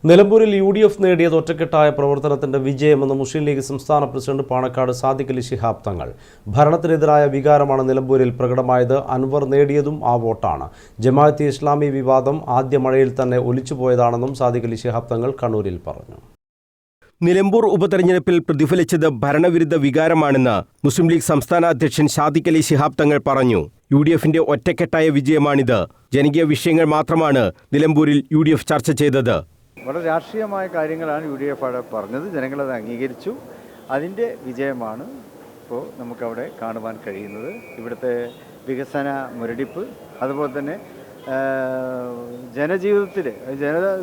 നിലമ്പൂരിൽ UDF നേടിയത് ഒറ്റക്കെട്ടായ പ്രവർത്തനത്തിന്റെ വിജയമെന്ന് മുസ്ലിം ലീഗ് സംസ്ഥാന പ്രസിഡന്റ് പാണക്കാട് സാദിഖ് അലി ശിഹാബ് തങ്ങൾ. ഭരണത്തിനെതിരായ വികാരമാണ് നിലമ്പൂരിൽ പ്രകടമായത്. അൻവർ നേടിയതും ആ വോട്ടാണ്. ജമാഅത്തെ ഇസ്ലാമി വിവാദം ആദ്യ മഴയിൽ തന്നെ ഒലിച്ചുപോയതാണെന്നും സാദിഖ് അലി ശിഹാബ് തങ്ങൾ കണ്ണൂരിൽ പറഞ്ഞു. നിലമ്പൂർ ഉപതെരഞ്ഞെടുപ്പിൽ പ്രതിഫലിച്ചത് ഭരണവിരുദ്ധ വികാരമാണെന്ന് മുസ്ലിം ലീഗ് സംസ്ഥാന അധ്യക്ഷൻ സാദിഖ് അലി ശിഹാബ് തങ്ങൾ പറഞ്ഞു. UDFന്റെ ഒറ്റക്കെട്ടായ വിജയമാണിത്. ജനകീയ വിഷയങ്ങൾ മാത്രമാണ് നിലമ്പൂരിൽ UDF ചർച്ച ചെയ്തത്. വളരെ രാഷ്ട്രീയമായ കാര്യങ്ങളാണ് UDF അവിടെ പറഞ്ഞത്. ജനങ്ങളത് അംഗീകരിച്ചു. അതിൻ്റെ വിജയമാണ് ഇപ്പോൾ നമുക്കവിടെ കാണുവാൻ കഴിയുന്നത്. ഇവിടുത്തെ വികസന മുരടിപ്പ്, അതുപോലെ തന്നെ ജനജീവിതത്തിൽ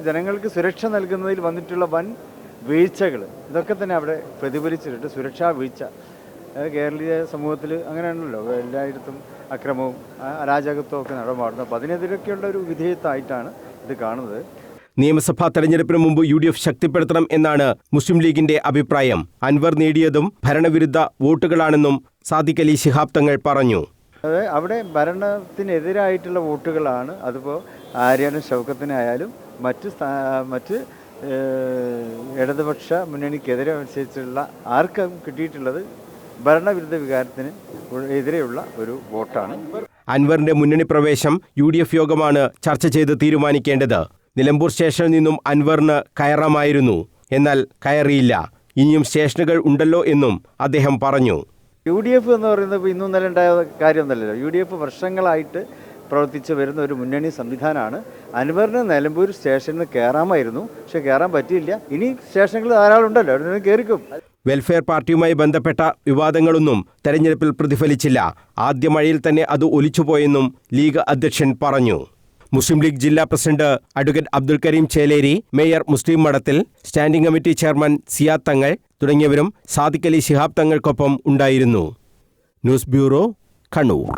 ജനങ്ങൾക്ക് സുരക്ഷ നൽകുന്നതിൽ വന്നിട്ടുള്ള വൻ വീഴ്ചകൾ, ഇതൊക്കെ തന്നെ അവിടെ പ്രതിഫലിച്ചിട്ടുണ്ട്. സുരക്ഷാ വീഴ്ച കേരളീയ സമൂഹത്തിൽ അങ്ങനെയാണല്ലോ, എല്ലായിടത്തും അക്രമവും അരാജകത്വവും ഒക്കെ നടമാടുന്നത്. അപ്പോൾ അതിനെതിരൊക്കെയുള്ള ഒരു വിധേയത്വമായിട്ടാണ് ഇത് കാണുന്നത്. നിയമസഭാ തെരഞ്ഞെടുപ്പിന് മുമ്പ് UDF ശക്തിപ്പെടുത്തണം എന്നാണ് മുസ്ലിം ലീഗിന്റെ അഭിപ്രായം. അൻവർ നേടിയതും ഭരണവിരുദ്ധ വോട്ടുകളാണെന്നും സാദിഖ് അലി ശിഹാബ് തങ്ങൾ പറഞ്ഞു. അവിടെ ഭരണത്തിനെതിരായിട്ടുള്ള വോട്ടുകളാണ്. അതിപ്പോൾ ആര്യാനും ഷൗക്കത്തിനായാലും മറ്റ് ഇടതുപക്ഷ മുന്നണിക്കെതിരെ അനുസരിച്ചുള്ള ആർക്കും കിട്ടിയിട്ടുള്ളത് ഭരണവിരുദ്ധ വികാരത്തിന് എതിരെയുള്ള ഒരു വോട്ടാണ്. അൻവറിന്റെ മുന്നണി പ്രവേശം UDF യോഗമാണ് ചർച്ച ചെയ്ത് തീരുമാനിക്കേണ്ടത്. നിലമ്പൂർ സ്റ്റേഷനിൽ നിന്നും അൻവറിന് കയറാമായിരുന്നു, എന്നാൽ കയറിയില്ല. ഇനിയും സ്റ്റേഷനുകൾ ഉണ്ടല്ലോ എന്നും അദ്ദേഹം പറഞ്ഞു. UDF എന്ന് പറയുന്നത് ഇപ്പോൾ ഇന്നും ഇന്നലെ ഉണ്ടായ കാര്യമൊന്നുമല്ലല്ലോ. UDF വർഷങ്ങളായിട്ട് പ്രവർത്തിച്ച് വരുന്ന ഒരു മുന്നണി സംവിധാനമാണ്. അൻവറിന് നിലമ്പൂർ സ്റ്റേഷനിൽ കയറാമായിരുന്നു, പക്ഷെ കയറാൻ പറ്റിയില്ല. ഇനി സ്റ്റേഷനുകൾ ധാരാളം ഉണ്ടല്ലോ, അവിടെ നിന്ന് കയറിക്കും. വെൽഫെയർ പാർട്ടിയുമായി ബന്ധപ്പെട്ട വിവാദങ്ങളൊന്നും തെരഞ്ഞെടുപ്പിൽ പ്രതിഫലിച്ചില്ല. ആദ്യ മഴയിൽ തന്നെ അത് ഒലിച്ചുപോയെന്നും ലീഗ് അധ്യക്ഷൻ പറഞ്ഞു. മുസ്ലിം ലീഗ് ജില്ലാ president advocate Abdul Kareem Cheleri, mayor Muslih Madathil, standing committee chairman Siyad തങ്ങൾ തുടങ്ങിയവരും സാദിഖ് അലി ശിഹാബ് തങ്ങൾക്കൊപ്പം ഉണ്ടായിരുന്നു. News bureau, Kannur.